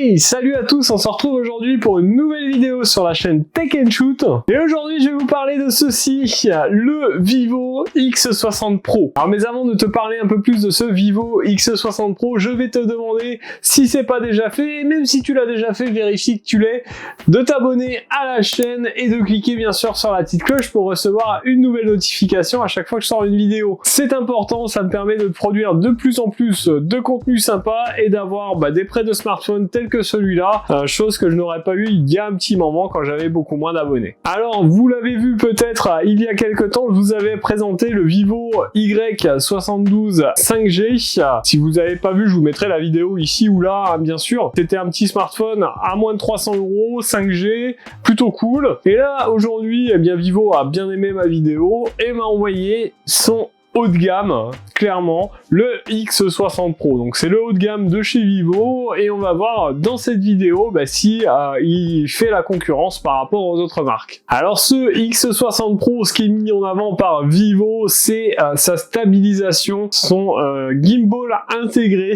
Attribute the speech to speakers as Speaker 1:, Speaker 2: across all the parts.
Speaker 1: Hey, salut à tous, on se retrouve aujourd'hui pour une nouvelle vidéo sur la chaîne Tech & Shoot. Et aujourd'hui, je vais vous parler de ceci, le Vivo X60 Pro. Alors, mais avant de te parler un peu plus de ce Vivo X60 Pro, je vais te demander, si c'est pas déjà fait, et même si tu l'as déjà fait, vérifie que tu l'es, de t'abonner à la chaîne et de cliquer bien sûr sur la petite cloche pour recevoir une nouvelle notification à chaque fois que je sors une vidéo. C'est important, ça me permet de produire de plus en plus de contenu sympa et d'avoir des prêts de smartphone tels que celui-là, chose que je n'aurais pas eu il y a un petit moment quand j'avais beaucoup moins d'abonnés. Alors, vous l'avez vu peut-être il y a quelques temps, je vous avais présenté le Vivo Y72 5G. Si vous n'avez pas vu, je vous mettrai la vidéo ici ou là, bien sûr. C'était un petit smartphone à moins de 300 €, 5G, plutôt cool. Et là, aujourd'hui, eh bien, Vivo a bien aimé ma vidéo et m'a envoyé son haut de gamme, clairement, le X60 Pro. Donc c'est le haut de gamme de chez Vivo et on va voir dans cette vidéo si il fait la concurrence par rapport aux autres marques. Alors ce X60 Pro, ce qui est mis en avant par Vivo, c'est sa stabilisation, son gimbal intégré,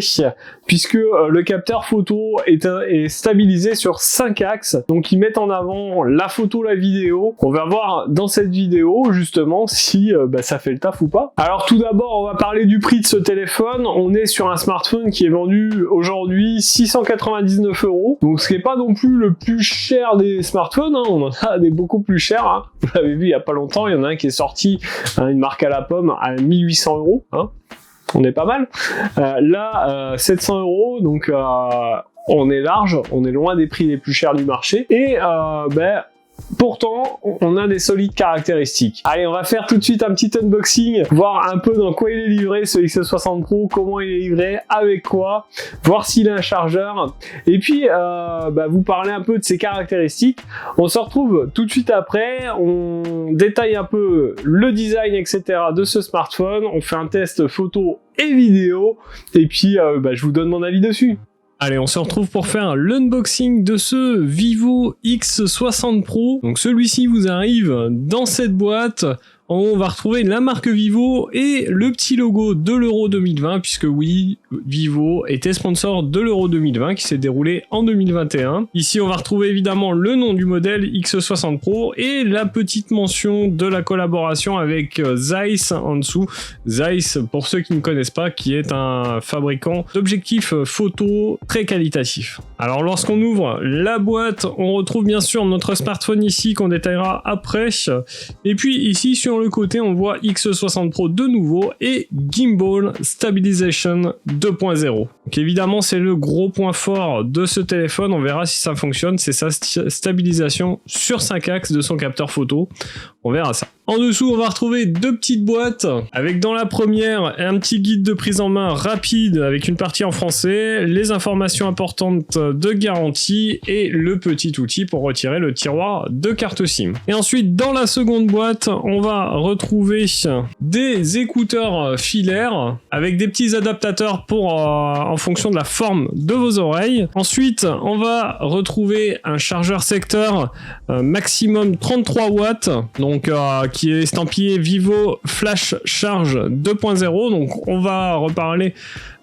Speaker 1: puisque le capteur photo est stabilisé sur 5 axes. Donc ils mettent en avant la photo, la vidéo. On va voir dans cette vidéo justement si ça fait le taf ou pas. Alors tout d'abord, on va parler du prix de ce téléphone. On est sur un smartphone qui est vendu aujourd'hui 699 €. Donc ce qui n'est pas non plus le plus cher des smartphones, hein. On en a des beaucoup plus chers, hein. Vous l'avez vu il n'y a pas longtemps, il y en a un qui est sorti, une marque à la pomme, à 1800 €. Hein. On est pas mal. Là, 700 €, donc on est large, on est loin des prix les plus chers du marché. Et pourtant, on a des solides caractéristiques. Allez, on va faire tout de suite un petit unboxing, voir un peu dans quoi il est livré ce X60 Pro, comment il est livré, avec quoi, voir s'il a un chargeur, et puis vous parler un peu de ses caractéristiques. On se retrouve tout de suite après, on détaille un peu le design, etc. de ce smartphone, on fait un test photo et vidéo, et puis je vous donne mon avis dessus. Allez, on se retrouve pour faire l'unboxing de ce Vivo X60 Pro. Donc celui-ci vous arrive dans cette boîte. En haut, on va retrouver la marque Vivo et le petit logo de l'Euro 2020, puisque oui, Vivo était sponsor de l'Euro 2020 qui s'est déroulé en 2021. Ici, on va retrouver évidemment le nom du modèle X60 Pro et la petite mention de la collaboration avec Zeiss en dessous. Zeiss, pour ceux qui ne connaissent pas, qui est un fabricant d'objectifs photo très qualitatif. Alors, lorsqu'on ouvre la boîte, on retrouve bien sûr notre smartphone ici qu'on détaillera après. Et puis ici, sur le côté, on voit X60 Pro de nouveau et Gimbal Stabilization 2.0. Donc évidemment, c'est le gros point fort de ce téléphone. On verra si ça fonctionne. C'est sa stabilisation sur 5 axes de son capteur photo. On verra ça. En dessous, on va retrouver deux petites boîtes avec dans la première un petit guide de prise en main rapide avec une partie en français, les informations importantes de garantie et le petit outil pour retirer le tiroir de carte SIM. Et ensuite, dans la seconde boîte, on va retrouver des écouteurs filaires avec des petits adaptateurs pour en fonction de la forme de vos oreilles. Ensuite, on va retrouver un chargeur secteur maximum 33 watts, donc qui est estampillé Vivo Flash Charge 2.0. Donc on va reparler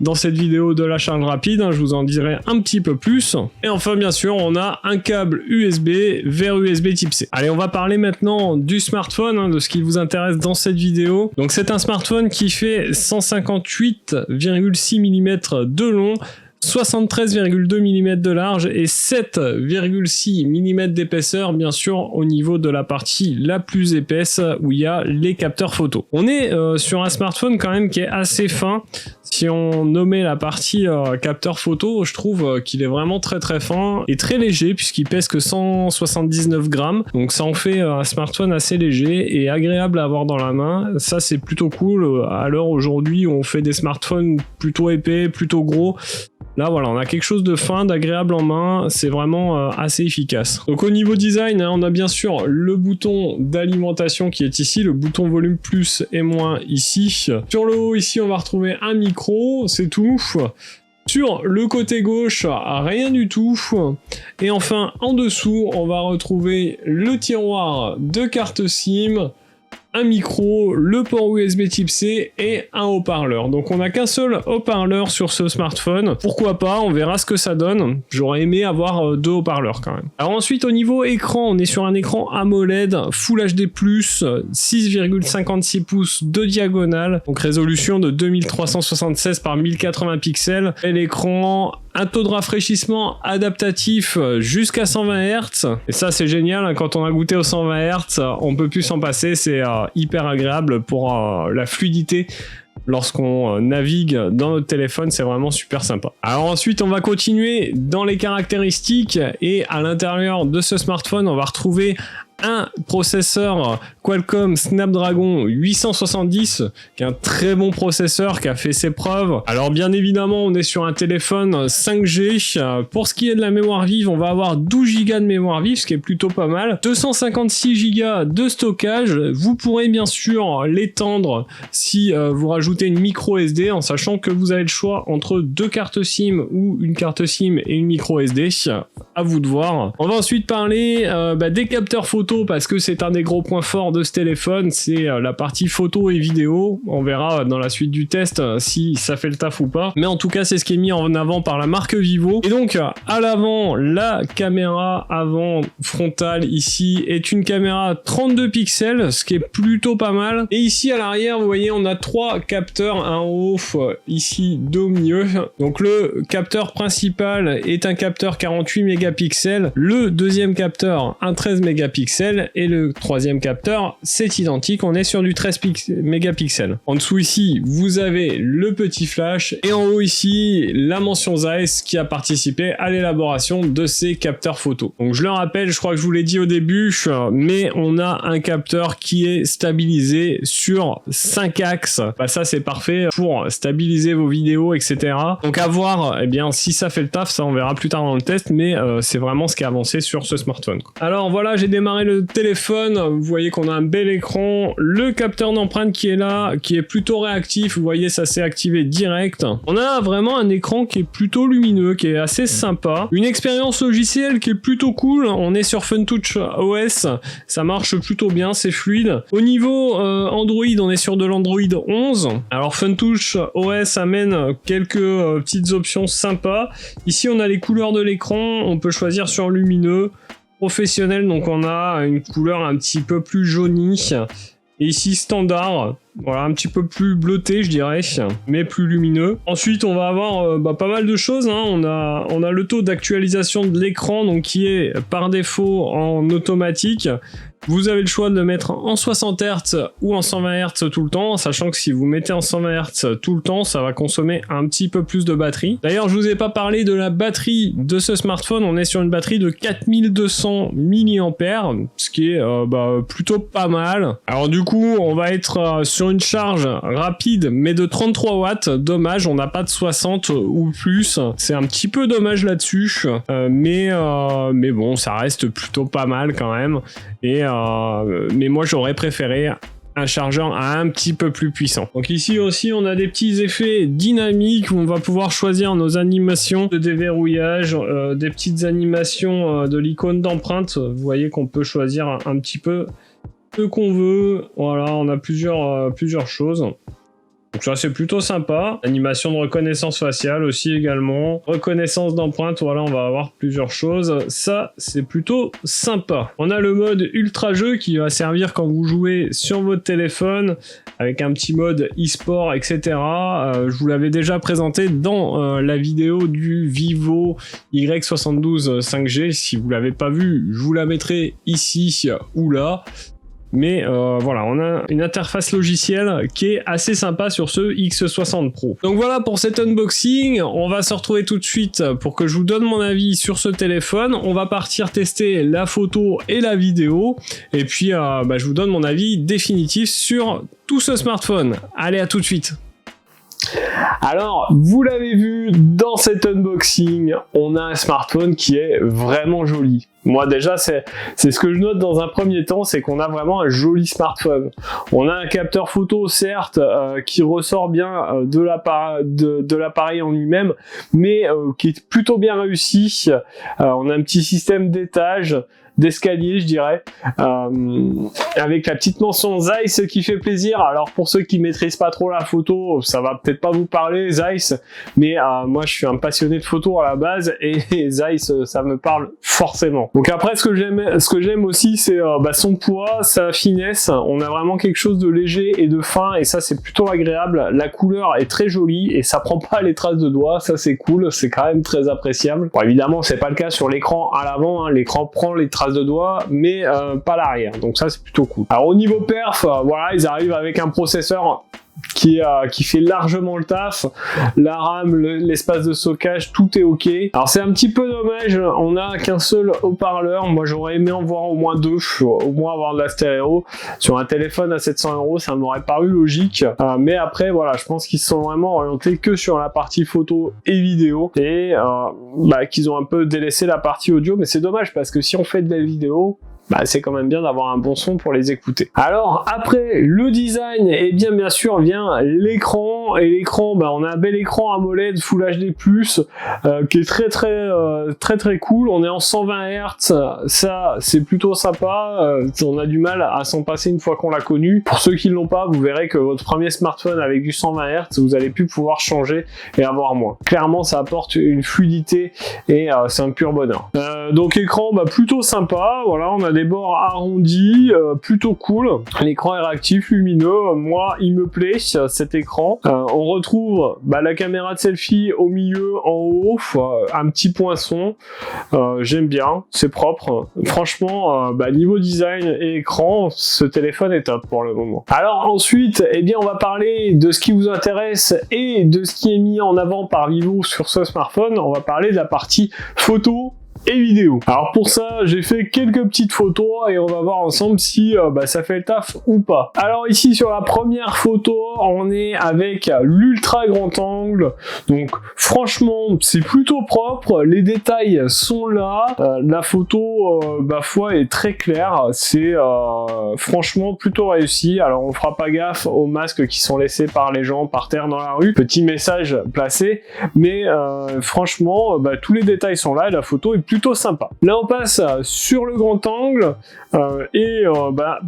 Speaker 1: dans cette vidéo de la charge rapide, hein, je vous en dirai un petit peu plus. Et enfin bien sûr on a un câble USB vers USB type C. Allez, on va parler maintenant du smartphone, hein, de ce qui vous intéresse dans cette vidéo. Donc c'est un smartphone qui fait 158,6 mm de long, 73,2 mm de large et 7,6 mm d'épaisseur, bien sûr au niveau de la partie la plus épaisse où il y a les capteurs photo. On est sur un smartphone quand même qui est assez fin. Si on nommait la partie capteur photo, je trouve qu'il est vraiment très très fin et très léger puisqu'il pèse que 179 grammes. Donc ça en fait un smartphone assez léger et agréable à avoir dans la main. Ça c'est plutôt cool à l'heure aujourd'hui où on fait des smartphones plutôt épais, plutôt gros. Là voilà, on a quelque chose de fin, d'agréable en main, c'est vraiment assez efficace. Donc au niveau design, hein, on a bien sûr le bouton d'alimentation qui est ici, le bouton volume plus et moins ici. Sur le haut ici, on va retrouver un micro, c'est tout. Sur le côté gauche, rien du tout. Et enfin, en dessous, on va retrouver le tiroir de carte SIM, un micro, le port USB type C et un haut-parleur. Donc on n'a qu'un seul haut-parleur sur ce smartphone. Pourquoi pas, on verra ce que ça donne. J'aurais aimé avoir 2 haut-parleurs quand même. Alors ensuite au niveau écran, on est sur un écran AMOLED Full HD+, 6,56 pouces de diagonale, donc résolution de 2376 par 1080 pixels. Et l'écran, un taux de rafraîchissement adaptatif jusqu'à 120 Hz. Et ça c'est génial, hein, quand on a goûté aux 120 Hz, on peut plus s'en passer, c'est hyper agréable pour la fluidité. Lorsqu'on navigue dans notre téléphone, c'est vraiment super sympa. Alors ensuite, on va continuer dans les caractéristiques et à l'intérieur de ce smartphone, on va retrouver un processeur Qualcomm Snapdragon 870 qui est un très bon processeur qui a fait ses preuves. Alors bien évidemment on est sur un téléphone 5G. Pour ce qui est de la mémoire vive, on va avoir 12 Go de mémoire vive, ce qui est plutôt pas mal, 256 Go de stockage. Vous pourrez bien sûr l'étendre si vous rajoutez une micro SD, en sachant que vous avez le choix entre 2 cartes SIM ou une carte SIM et une micro SD, à vous de voir. On va ensuite parler des capteurs photo, parce que c'est un des gros points forts de ce téléphone, c'est la partie photo et vidéo. On verra dans la suite du test si ça fait le taf ou pas, mais en tout cas c'est ce qui est mis en avant par la marque Vivo. Et donc à l'avant, la caméra avant frontale ici est une caméra 32 pixels, ce qui est plutôt pas mal. Et ici à l'arrière, vous voyez, on a 3 capteurs, un en haut, ici 2 au milieu. Donc le capteur principal est un capteur 48 mégapixels, le deuxième capteur un 13 mégapixels, et le troisième capteur c'est identique, on est sur du 13 mégapixels. En dessous ici vous avez le petit flash et en haut ici la mention Zeiss qui a participé à l'élaboration de ces capteurs photo. Donc je le rappelle, je crois que je vous l'ai dit au début, mais on a un capteur qui est stabilisé sur 5 axes. Bah ça c'est parfait pour stabiliser vos vidéos, etc. Donc à voir si ça fait le taf, ça on verra plus tard dans le test, mais c'est vraiment ce qui est avancé sur ce smartphone. Alors voilà, j'ai démarré le téléphone, vous voyez qu'on a un bel écran, le capteur d'empreinte qui est là, qui est plutôt réactif, vous voyez ça s'est activé direct. On a vraiment un écran qui est plutôt lumineux, qui est assez sympa, une expérience logicielle qui est plutôt cool. On est sur FunTouch OS, ça marche plutôt bien, c'est fluide. Au niveau Android, on est sur de l'Android 11. Alors FunTouch OS amène quelques petites options sympas. Ici on a les couleurs de l'écran, on peut choisir sur lumineux, professionnel, donc on a une couleur un petit peu plus jaunie, et ici standard, voilà, un petit peu plus bleuté je dirais, mais plus lumineux. Ensuite on va avoir pas mal de choses, hein. On a le taux d'actualisation de l'écran, donc qui est par défaut en automatique. Vous avez le choix de le mettre en 60 Hz ou en 120 Hz tout le temps, sachant que si vous mettez en 120 Hz tout le temps, ça va consommer un petit peu plus de batterie. D'ailleurs, je vous ai pas parlé de la batterie de ce smartphone, on est sur une batterie de 4200 mAh, ce qui est plutôt pas mal. Alors du coup, on va être sur une charge rapide, mais de 33 watts. Dommage, on n'a pas de 60 ou plus. C'est un petit peu dommage là-dessus, mais bon, ça reste plutôt pas mal quand même. Mais moi j'aurais préféré un chargeur un petit peu plus puissant. Donc ici aussi on a des petits effets dynamiques où on va pouvoir choisir nos animations de déverrouillage, des petites animations de l'icône d'empreinte. Vous voyez qu'on peut choisir un petit peu ce qu'on veut. Voilà, on a plusieurs choses. Donc ça c'est plutôt sympa. Animation de reconnaissance faciale aussi également. Reconnaissance d'empreinte, voilà, on va avoir plusieurs choses. Ça c'est plutôt sympa. On a le mode ultra jeu qui va servir quand vous jouez sur votre téléphone avec un petit mode e-sport, etc. Je vous l'avais déjà présenté dans la vidéo du Vivo Y72 5G. Si vous l'avez pas vu, je vous la mettrai ici ou là. Mais voilà, on a une interface logicielle qui est assez sympa sur ce X60 Pro. Donc voilà pour cet unboxing, on va se retrouver tout de suite pour que je vous donne mon avis sur ce téléphone. On va partir tester la photo et la vidéo, et puis je vous donne mon avis définitif sur tout ce smartphone. Allez, à tout de suite. Alors, vous l'avez vu dans cet unboxing, on a un smartphone qui est vraiment joli. Moi déjà, c'est ce que je note dans un premier temps, c'est qu'on a vraiment un joli smartphone. On a un capteur photo, certes, qui ressort bien de l'appareil en lui-même, mais qui est plutôt bien réussi. On a un petit système d'étage. d'escalier, je dirais, avec la petite mention Zeiss qui fait plaisir. Alors pour ceux qui maîtrisent pas trop la photo, ça va peut-être pas vous parler Zeiss, mais moi je suis un passionné de photo à la base et Zeiss ça me parle forcément. Donc après ce que j'aime aussi c'est son poids, sa finesse. On a vraiment quelque chose de léger et de fin et ça c'est plutôt agréable. La couleur est très jolie et ça prend pas les traces de doigts, ça c'est cool, c'est quand même très appréciable. Bon évidemment c'est pas le cas sur l'écran à l'avant, hein. L'écran prend les traces de doigts mais pas l'arrière, donc ça c'est plutôt cool. Alors au niveau perf, voilà, ils arrivent avec un processeur qui fait largement le taf. La RAM, l'espace de stockage, tout est ok. Alors c'est un petit peu dommage, on n'a qu'un seul haut-parleur. Moi j'aurais aimé en voir au moins deux, au moins avoir de la stéréo. Sur un téléphone à 700 €, ça m'aurait paru logique. Mais après voilà, je pense qu'ils se sont vraiment orientés que sur la partie photo et vidéo et qu'ils ont un peu délaissé la partie audio. Mais c'est dommage parce que si on fait de la vidéo, c'est quand même bien d'avoir un bon son pour les écouter. Alors après le design, et bien sûr vient l'écran, et l'écran, on a un bel écran AMOLED Full HD+, qui est très cool. On est en 120 Hz, ça c'est plutôt sympa. On a du mal à s'en passer une fois qu'on l'a connu. Pour ceux qui l'ont pas, vous verrez que votre premier smartphone avec du 120 Hz, vous allez plus pouvoir changer et avoir moins. Clairement ça apporte une fluidité et c'est un pur bonheur. Donc écran plutôt sympa, voilà, on a des bords arrondis, plutôt cool. L'écran est réactif, lumineux. Moi, il me plaît cet écran. On retrouve la caméra de selfie au milieu, en haut, un petit poinçon. J'aime bien, c'est propre. Franchement, niveau design et écran, ce téléphone est top pour le moment. Alors ensuite, on va parler de ce qui vous intéresse et de ce qui est mis en avant par Vivo sur ce smartphone. On va parler de la partie photo et vidéo. Alors pour ça, j'ai fait quelques petites photos et on va voir ensemble si ça fait le taf ou pas. Alors ici sur la première photo, on est avec l'ultra grand angle. Donc franchement, c'est plutôt propre, les détails sont là. La photo foi est très claire, c'est franchement plutôt réussi. Alors on fera pas gaffe aux masques qui sont laissés par les gens par terre dans la rue. Petit message placé, mais franchement, tous les détails sont là et la photo est plutôt sympa. Là on passe sur le grand angle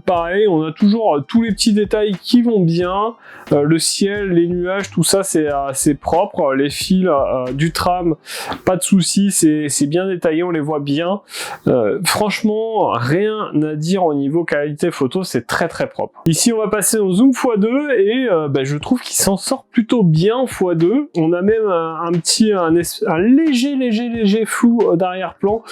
Speaker 1: pareil, on a toujours tous les petits détails qui vont bien, le ciel, les nuages, tout ça c'est propre, les fils du tram, pas de soucis, c'est bien détaillé, on les voit bien. Franchement, rien à dire au niveau qualité photo, c'est très propre. Ici on va passer au zoom x2 et je trouve qu'il s'en sort plutôt bien en x2. On a même un léger flou d'arrière-plan.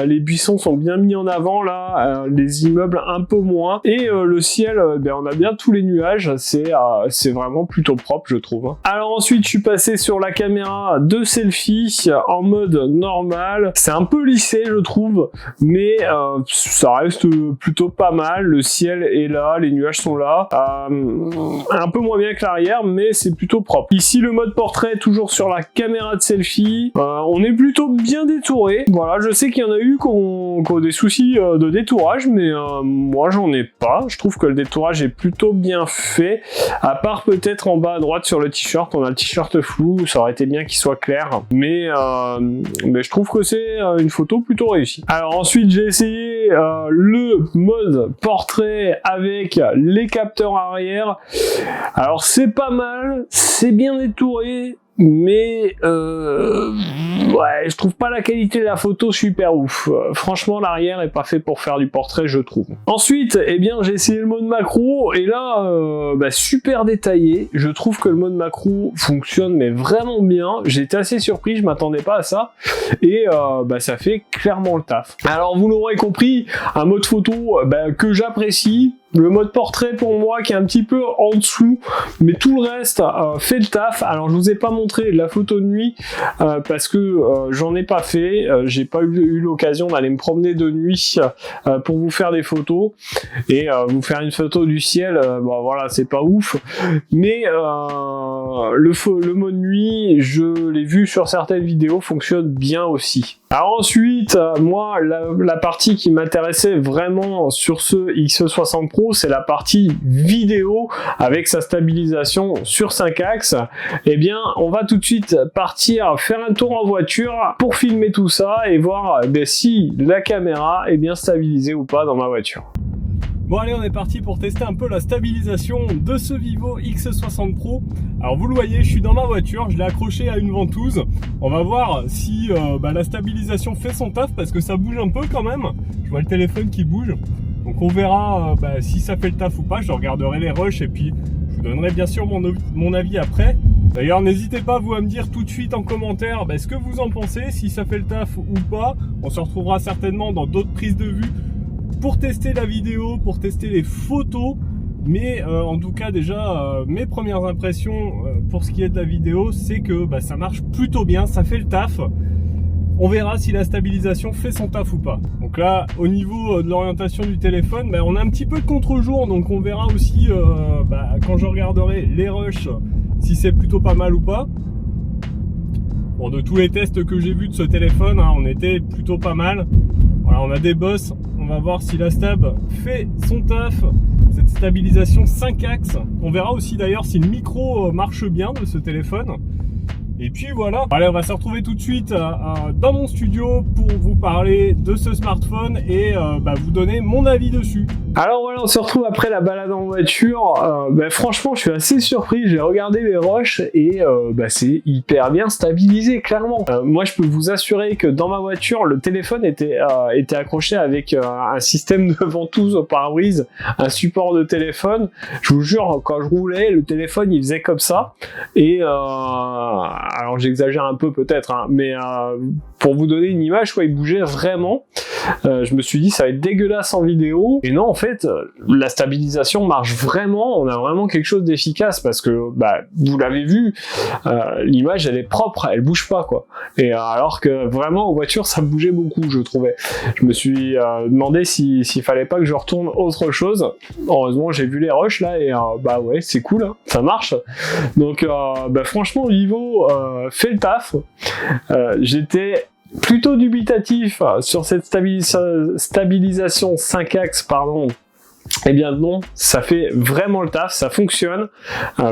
Speaker 1: Les buissons sont bien mis en avant là, les immeubles un peu moins, et le ciel, on a bien tous les nuages, c'est vraiment plutôt propre je trouve. Alors ensuite je suis passé sur la caméra de selfie en mode normal, c'est un peu lissé je trouve, mais ça reste plutôt pas mal, le ciel est là, les nuages sont là, un peu moins bien que l'arrière, mais c'est plutôt propre. Ici le mode portrait, toujours sur la caméra de selfie, on est plutôt bien détouré. Voilà, je sais qu'il y en a eu qui ont des soucis de détourage, mais moi j'en ai pas. Je trouve que le détourage est plutôt bien fait, à part peut-être en bas à droite sur le t-shirt, on a le t-shirt flou, ça aurait été bien qu'il soit clair, mais je trouve que c'est une photo plutôt réussie. Alors ensuite j'ai essayé le mode portrait avec les capteurs arrière. Alors c'est pas mal, c'est bien détouré, mais je trouve pas la qualité de la photo super ouf. Franchement l'arrière est pas fait pour faire du portrait je trouve. Ensuite j'ai essayé le mode macro et là super détaillé. Je trouve que le mode macro fonctionne mais vraiment bien. J'étais assez surpris, je m'attendais pas à ça et ça fait clairement le taf. Alors vous l'aurez compris, un mode photo que j'apprécie. Le mode portrait pour moi qui est un petit peu en dessous, mais tout le reste fait le taf. Alors je vous ai pas montré la photo de nuit parce que j'en ai pas fait, j'ai pas eu l'occasion d'aller me promener de nuit pour vous faire des photos et vous faire une photo du ciel, voilà c'est pas ouf, mais le mode nuit, je l'ai vu sur certaines vidéos, fonctionne bien aussi. Alors ensuite, moi, la partie qui m'intéressait vraiment sur ce X60 Pro, c'est la partie vidéo avec sa stabilisation sur 5 axes. Eh bien, on va tout de suite partir faire un tour en voiture pour filmer tout ça et voir si la caméra est bien stabilisée ou pas dans ma voiture. Bon allez, on est parti pour tester un peu la stabilisation de ce Vivo X60 Pro. Alors vous le voyez, je suis dans ma voiture, je l'ai accroché à une ventouse. On va voir si la stabilisation fait son taf parce que ça bouge un peu quand même. Je vois le téléphone qui bouge. Donc on verra si ça fait le taf ou pas. Je regarderai les rushs et puis je vous donnerai bien sûr mon avis après. D'ailleurs, n'hésitez pas vous à me dire tout de suite en commentaire ce que vous en pensez, si ça fait le taf ou pas. On se retrouvera certainement dans d'autres prises de vue pour tester la vidéo, pour tester les photos, mais en tout cas déjà mes premières impressions pour ce qui est de la vidéo, c'est que ça marche plutôt bien, ça fait le taf. On verra si la stabilisation fait son taf ou pas. Donc là, au niveau de l'orientation du téléphone, on a un petit peu de contre-jour, donc on verra aussi quand je regarderai les rushs si c'est plutôt pas mal ou pas. Bon, de tous les tests que j'ai vus de ce téléphone, on était plutôt pas mal. Voilà, on a des bosses, on va voir si la stab fait son taf, cette stabilisation 5 axes. On verra aussi d'ailleurs si le micro marche bien de ce téléphone. Et puis voilà, allez, on va se retrouver tout de suite dans mon studio pour vous parler de ce smartphone et vous donner mon avis dessus. Alors voilà, on se retrouve après la balade en voiture. Franchement, je suis assez surpris. J'ai regardé les rushs et c'est hyper bien stabilisé, clairement. Moi, je peux vous assurer que dans ma voiture, le téléphone était accroché avec un système de ventouse au pare-brise, un support de téléphone. Je vous jure, quand je roulais, le téléphone, il faisait comme ça. Et alors j'exagère un peu peut-être, mais pour vous donner une image, il bougeait vraiment. Je me suis dit ça va être dégueulasse en vidéo, et non, en fait la stabilisation marche vraiment. On a vraiment quelque chose d'efficace parce que vous l'avez vu, l'image elle est propre, elle bouge pas quoi. Et alors que vraiment en voiture ça bougeait beaucoup, je trouvais. Je me suis demandé s'il fallait pas que je retourne autre chose. Heureusement j'ai vu les rushs là et ouais, c'est cool, hein, ça marche. Donc franchement Vivo fait le taf. J'étais plutôt dubitatif sur cette stabilisation 5 axes, pardon. Eh bien non, ça fait vraiment le taf, ça fonctionne.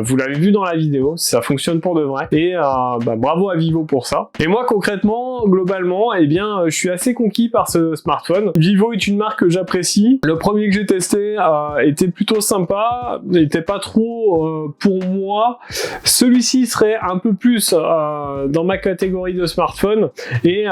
Speaker 1: Vous l'avez vu dans la vidéo, ça fonctionne pour de vrai. Et bravo à Vivo pour ça. Et moi concrètement, globalement, je suis assez conquis par ce smartphone. Vivo est une marque que j'apprécie. Le premier que j'ai testé était plutôt sympa, n'était pas trop pour moi. Celui-ci serait un peu plus dans ma catégorie de smartphone. Et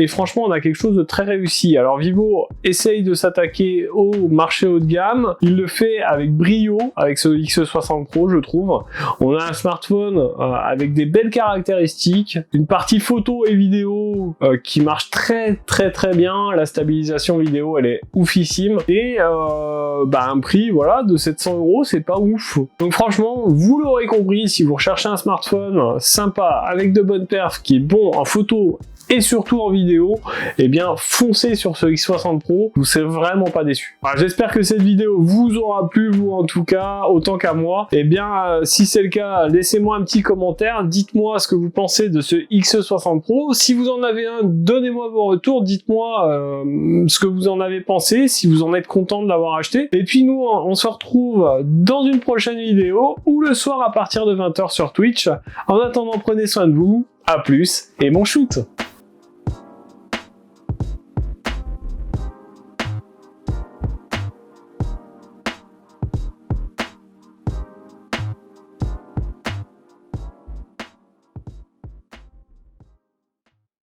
Speaker 1: franchement, on a quelque chose de très réussi. Alors Vivo essaye de s'attaquer au marché haut de gamme, il le fait avec brio avec ce X60 Pro, je trouve. On a un smartphone avec des belles caractéristiques, une partie photo et vidéo qui marche très bien, la stabilisation vidéo elle est oufissime, et un prix de 700 €, c'est pas ouf. Donc franchement, vous l'aurez compris, si vous recherchez un smartphone sympa avec de bonnes perfs, qui est bon en photo et surtout en vidéo, foncez sur ce X60 Pro, vous serez vraiment pas déçus. J'espère que cette vidéo vous aura plu, vous en tout cas, autant qu'à moi. Si c'est le cas, laissez-moi un petit commentaire, dites-moi ce que vous pensez de ce X60 Pro. Si vous en avez un, donnez-moi vos retours, dites-moi ce que vous en avez pensé, si vous en êtes content de l'avoir acheté. Et puis nous, on se retrouve dans une prochaine vidéo, ou le soir à partir de 20 h sur Twitch. En attendant, prenez soin de vous, à plus, et bon shoot!